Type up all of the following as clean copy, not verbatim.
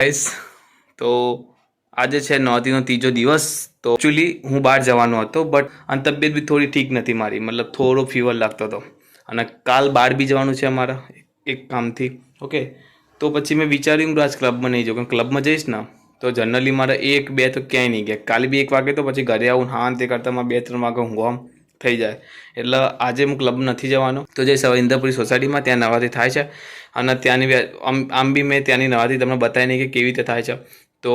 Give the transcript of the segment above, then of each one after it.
Guys, તો આજે છે નોરતીનો ત્રીજો દિવસ. તો એકચ્યુઅલી હું બહાર જવાનો હતો, બટ અને તબિયત બી થોડી ઠીક નથી મારી, મતલબ થોડો ફીવર લાગતો હતો અને કાલ બહાર બી જવાનું છે અમારા એક કામથી. ઓકે, તો પછી મેં વિચાર્યું કે આજ ક્લબમાં નહીં જાઉં, ક્લબમાં જઈશ ને તો જનરલી મારે 1-2 તો ક્યાંય નહીં ગયા. કાલે બી 1 વાગે તો પછી ઘરે આવું હા તે કરતાં 2-3 વાગે ઊંઘવા થઈ જાય. એટલે આજે હું ક્લબ નથી જવાનો. તો જે ઇન્દ્રપુરી સોસાયટીમાં ત્યાં નવરાત્રિ થાય છે અને ત્યાંની આમ બી મેં ત્યાંની નવરાત્રિ તમને બતાવી નહીં કે કેવી રીતે થાય છે. તો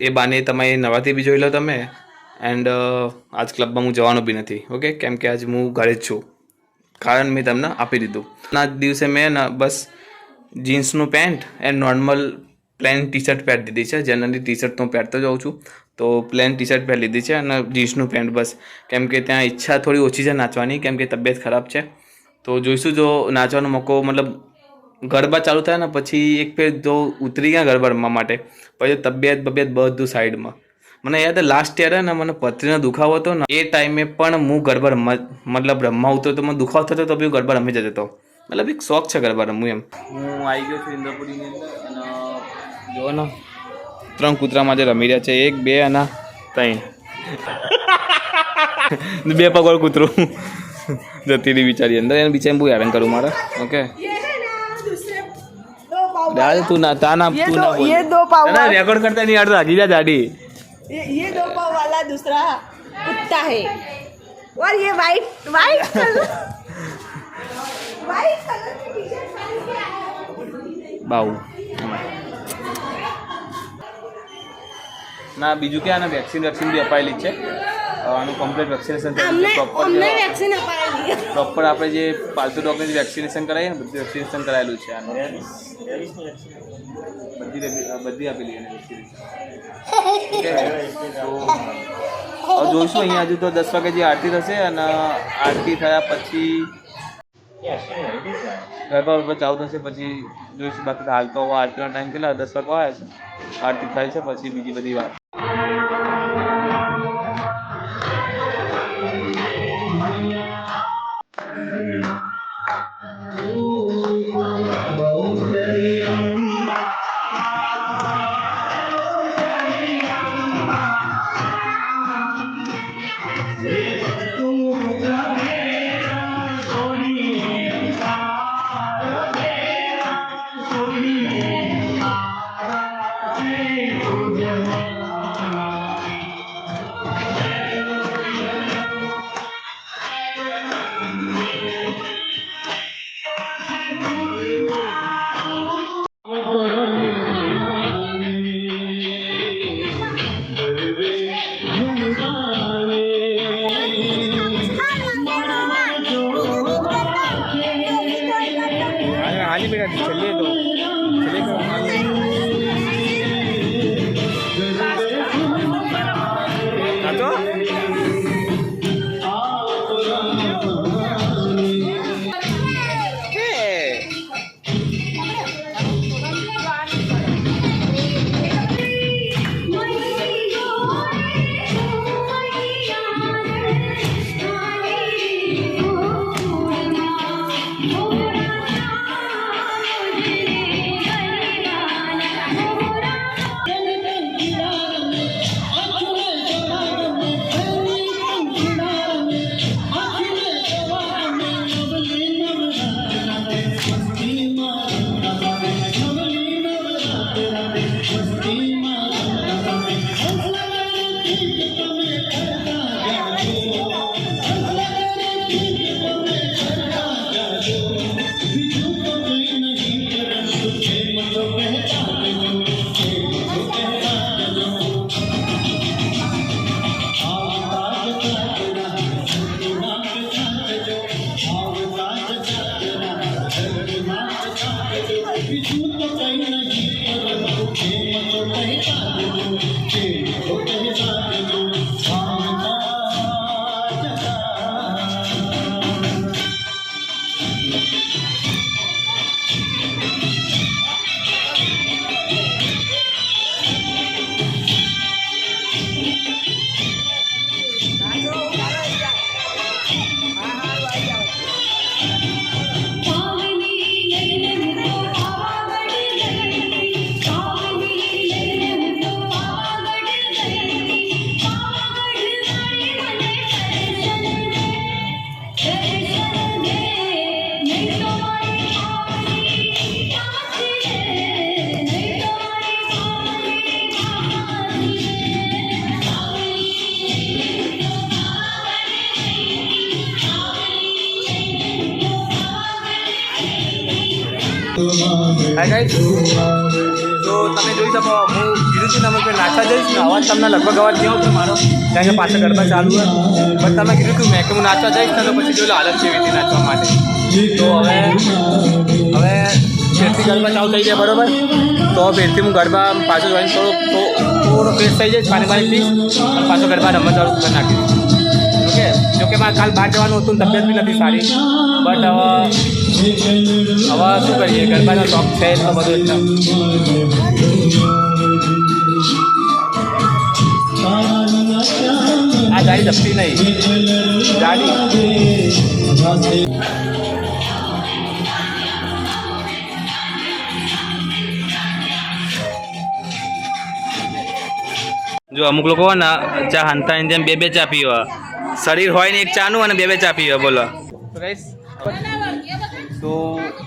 એ બાને તમે નવરાત્રિ બી જોઈ લો તમે. એન્ડ આજ ક્લબમાં હું જવાનો બી નથી. ઓકે, કેમ કે આજ હું ઘરે જ છું, કારણ મેં તમને આપી દીધું. ના દિવસે મેં બસ જીન્સનું pant and normal plain T shirt પહેરી દીધી છે. જનરલી ટી શર્ટ તો હું પહેરતો જાઉં છું, તો પ્લેન ટી શર્ટ પહેરી લીધી છે અને જીન્સનું પેન્ટ બસ. કેમ કે ત્યાં ઈચ્છા થોડી ઓછી છે નાચવાની, કેમ કે તબિયત ખરાબ છે. તો જોઈશું જો નાચવાનો મોકો, મતલબ ગરબા ચાલુ થાય ને પછી એક ફેર જો ઉતરી ગયા ગરબા રમવા માટે, પછી તબિયત બધું સાઈડમાં. મને યાદ લાસ્ટ યર ને મને પથરીનો દુખાવો હતો ને, એ ટાઈમે પણ હું ગરબા રમવા આવતો તો મને દુખાવો થતો તો બી ગરબા રમી જતો હતો. મતલબ એક શોખ છે ગરબા રમવું એમ. હું આવી ગયો છું ઇન્દ્રપુરીની અંદર અને જુઓ ને 3 કૂતરામાં જે રમી રહ્યા છે, 1 2 અને 3. 2 પગવાળ કૂતરું જતી રહી બિચારી અંદર. એને બિચારી બહુ હેરાન કરું મારે. ઓકે डाल तू ना ताना तू ना बोल, ये 2 पाव ना रिकॉर्ड करता नहीं यार, आगे जा दाढ़ी. ये 2 पाव वाला दूसरा कुत्ता है और ये वाइट कलर की टी-शर्ट पहन के आया बाऊ ના બીજું કે આને વેક્સિન બી અપાયેલી છે. આનું કમ્પ્લીટ વેક્સિનેશન પ્રોપર આપણે જે પાલતુ ડોગની વેક્સિનેશન કરાવીએ ને, બધું વેક્સિનેશન કરાયેલું છે આનું. બધી આપેલી એને વેક્સિનેશન. તો જોઈશું અહીંયા હજુ તો 10 વાગે જે આરતી થશે અને આરતી થયા પછી ગરબા ચાલુ થશે, પછી જોઈશું. બાકી હાલ તો આરતીનો ટાઈમ કેટલા 10 વાગે આવે છે, આરતી થાય છે પછી બીજી બધી વાત. आने बेटा चलिए तो હાય ગાઈસ, તો તમે જોઈ શકો હું કીધું હતું તમે નાચવા જઈશ ને અવાજ તમને લગભગ અવાજ નહીં આવતો મારો, કારણ કે પાછળ ગરબા ચાલુ હોય. પણ તમે કીધું હતું મેં કે હું નાચવા જઈશ ને તો પછી જોઈ લો હાલત કેવી હતી નાચવા માટે. તો હવે ફેરથી ગરબા ચાલુ થઈ જાય બરાબર, તો ફેરથી હું ગરબા પાછો જોઈને થોડો ફ્રેશ થઈ જઈશ, પાણી પીશ અને પાછો ગરબા રમવા ચાલુ કરી નાખીશ. ઓકે, જોકે મારે કાલ બહાર જવાનું હતું, તબિયત બી નથી સારી, બટ હવે શું કરીએ, ગરબાનો શોખ છે એટલો બધો એટલે. આ ગાડી જપતી નહીં, ગાડી જો અમુક લોકો હોય ને ચા હંતાની જેમ બે ચા પીવા, શરીર હોય ને એક ચાનું અને બે ચા પીવા. બોલો તો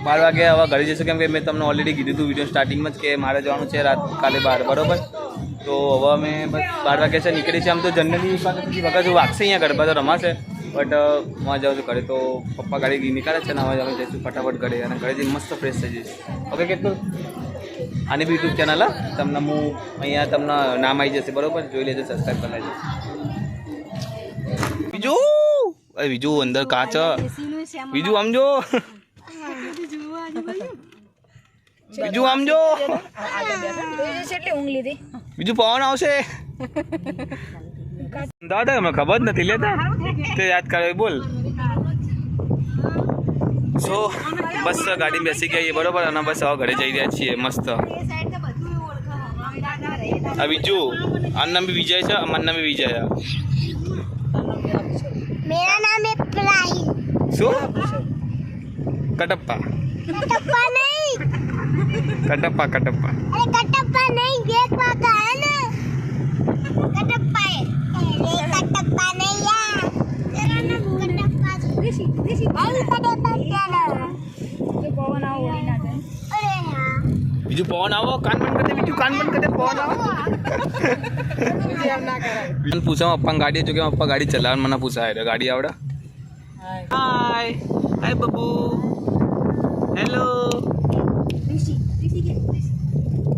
12 વાગે હવે ઘરે જઈશું, કેમ કે મેં તમને ઓલરેડી કીધું હતું વિડીયો સ્ટાર્ટિંગમાં જ કે મારે જવાનું છે રાત કાલે 12 બરાબર. તો હવે અમે બસ 12 વાગ્યા છે નીકળી છે. આમ તો જનરલી વગર જો વાગશે અહીંયા ગરબા તો રમાશે, બટ હું જાઉં છું ઘરે. તો પપ્પા ગાડી નીકળે છે ને હવે અમે જઈશું ફટાફટ ઘરે, અને ઘરે જઈને મસ્ત ફ્રેશ થઈ જઈશ. ઓકે કેટલું આની બી યુટ્યુબ ચેનલ તમને હું અહીંયા તમને નામ આવી જશે બરાબર, જોઈ લેજો, સબસ્ક્રાઈબ કરી લેજો. બીજું અંદર કાચ, બીજું સમજો, બીજું સમજો, બીજું પવન આવશે દાદા, અમે ખબર જ નથી લેતા તે યાદ કરે બોલ. સો બસ ગાડી બેસી ગઈ બરોબર, અને બસ હવે ઘરે જઈ રહ્યા છીએ મસ્ત. આ બીજું આનું નામ બી વિજય છે, અમારું નામ બી વિજય છે. मेरा नाम है प्लाई। શું કટપ્પા? कटप्पा नहीं, કટપ્પા કટપ્પા अरे कटप्पा नहीं, गेट पाता है ना, कटप्पा है, अरे कटप्पा नहीं यार, तेरा नाम कटप्पा है, ऋषि कटप्पा क्या नाम है? जो पवन आओ ओडी ना दे, अरे यार બીજું પવન આવો, કાન બંધ કરી દે, બીજું કાન બંધ કરી દે, પવન આવો. મને પૂછા પપ્પા ગાડી, જો કે પપ્પા ગાડી ચલાવવાનું મને પૂછાય, ગાડી આવડે? હાય હાય બબુ, હેલો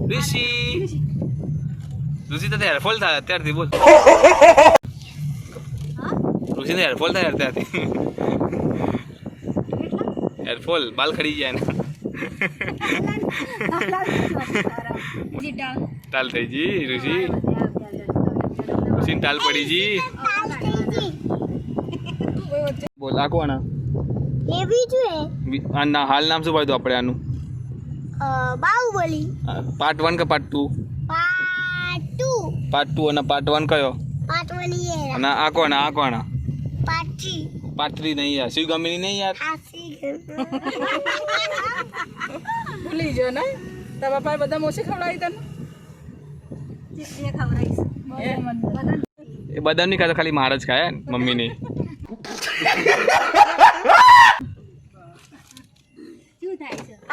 ઋષિ. ઋષિ તો હેરફોલ થાય અત્યારથી, બોલ ઋષિને હેરફોલ થાય અત્યારથી, હેરફોલ બાલ ખડી જાય ને टाल થઈ જી ઋષિ, ઋષિને ટાલ પડી જી. બોલ આ કોણ? ये भी जो है આના હાલ નામ શું પાડ્યું આપણે આનું? बाहुबली પાર્ટ 1 કે પાર્ટ 2? पार्ट 2 અને પાર્ટ 1 કયો? पार्ट 1 ये है, અને આ કોણ? આ કોણ? पार्ट 3 પાર્ટ 3 નહીં યાર, શિવ ગમી નહીં યાર. हाथी ભૂલી જો ને તારા પપ્પાએ બધા મોસે ખવડાવી તને એ બધા નહીં ખાતા, ખાલી માર જ ખાય મમ્મી નહીં.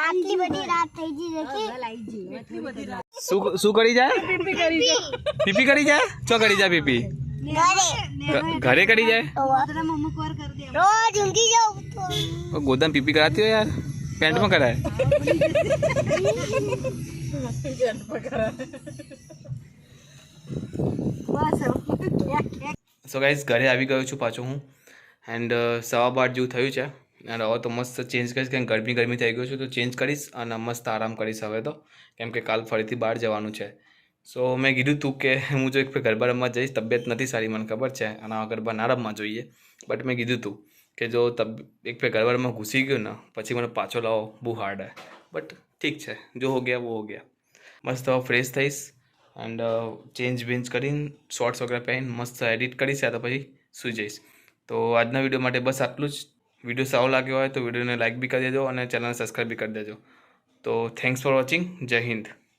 આટલી બધી રાત થઈ ગઈ દેખી, શું કરી જાય? પીપી કરી જાય? ચો કરી જાય પીપી? ઘરે કરી જાય? રોજ ઊંઘી જાઉં તો ગોદામ પીપી કરાતી હોય યાર, પેન્ટમાં કરાય. સો ગાઈઝ ઘરે આવી ગયો છું પાછો હું, એન્ડ 12:15 જેવું થયું છે. અને હવે તો મસ્ત ચેન્જ કરીશ, કેમ ગરમી થઈ ગયું છું તો ચેન્જ કરીશ અને મસ્ત આરામ કરીશ હવે તો, કેમ કે કાલ ફરીથી બહાર જવાનું છે. સો મેં કીધું તું કે હું જો એક ગરબા રમવા જઈશ, તબિયત નથી સારી મને ખબર છે, અને આ ગરબા ના રમવા જોઈએ, બટ મેં કીધું તું કે જો એક ગરબા રમવા ઘૂસી ગયો ને પછી મને પાછો લાવો બહુ હાર્ડ હે, બટ ઠીક છે, જો હો ગયા વો હો ગયા. મસ્ત હવે ફ્રેશ થઈશ એન્ડ ચેન્જ બેન્જ કરીને શોર્ટ્સ વગેરે પહેરીને મસ્ત એડિટ કરીશ, યા તો પછી સૂઈ જઈશ. તો આજના વિડીયો માટે બસ આટલું જ. વિડીયો સારો લાગ્યો હોય તો વિડીયોને લાઇક બી કરી દેજો અને ચેનલને સબસ્ક્રાઈબ બી કરી દેજો. તો થેન્ક્સ ફોર વોચિંગ. જય હિન્દ.